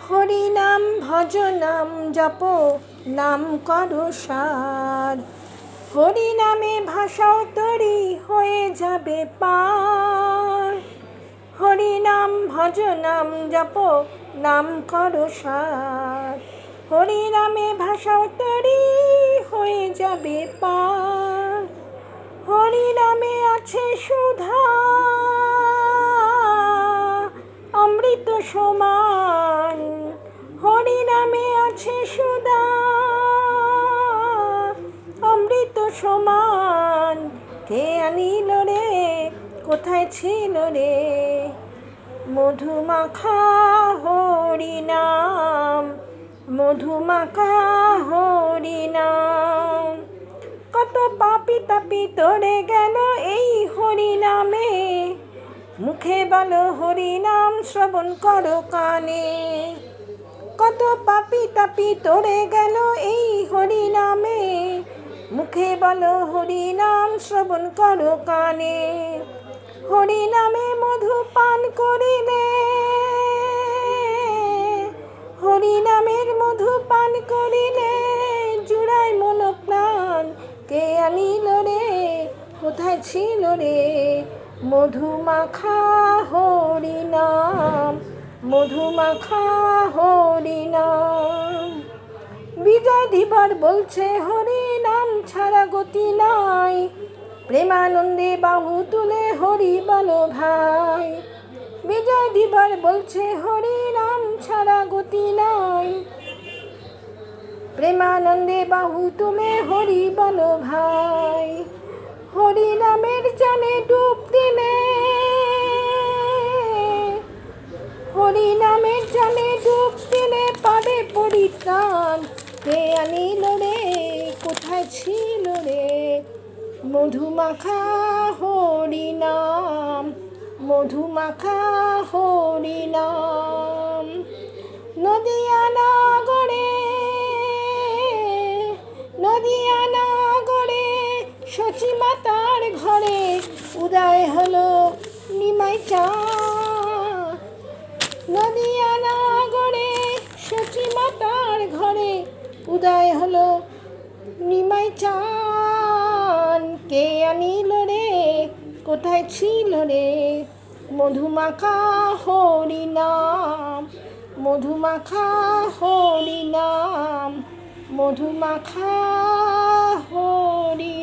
হরি নাম ভজ নাম জপ নাম করো সার। হরি নামে ভাষাও তরি হয়ে যাবে পার। হরি নাম ভজ নাম জপ নাম করো সার। হরি নামে ভাষাও তরি হয়ে যাবে পার। হরি নামে আছে সুধা অমৃত সমান। হরি নামে আছে সুধা অমৃত সমান। কে আনিল রে, কোথায় ছিল রে? মধুমাখা হরি নাম, মধুমাখা হরি নাম। কত পাপি তাপি তরে গেল এই হরি নামে। মুখে বলো হরি নাম, শ্রবণ করো কানে। কত পাপি তাপি তরে গেল এই হরি নামে। মুখে বলো হরি নাম, শ্রবণ করো কানে। হরি নামে মধু পান করিলে, হরি নামের মধু পান করিলে জুড়ায় মন প্রাণ। কে আনিল রে, কোথায় ছিল রে? মধুমাখা হরি নাম, মধুমাখা হরি নাম। বিজয় ধীবর বলছে হরি নাম ছাড়া গতি নাই। প্রেমানন্দে বাহু তুলে হরি বলো ভাই। বিজয় ধীবর বলছে হরি নাম ছাড়া গতি নাই। প্রেমানন্দে বাহু তুলে হরি বলো ভাই। হরি নামের জানে ডুব দিলে, হরি নামের জানে ডুব দিলে পাবে পরিত্রাণ। কে আনিল রে, কোথায় ছিল রে? মধুমাখা হরি নাম, মধুমাখা হরি নাম। নদিয়া নগরে, নদিয়া নগরে সচি মাতার ঘরে উদয় হলো নিমাই চাঁদ। নদিয়া নগরে সচি মাতার ঘরে উদয় হলো নিমাই চাঁদ। কে আনিল রে, কোথায় ছিল রে? মধুমাখা হরি নাম, মধুমাখা হরি নাম, মধুমাখা হরি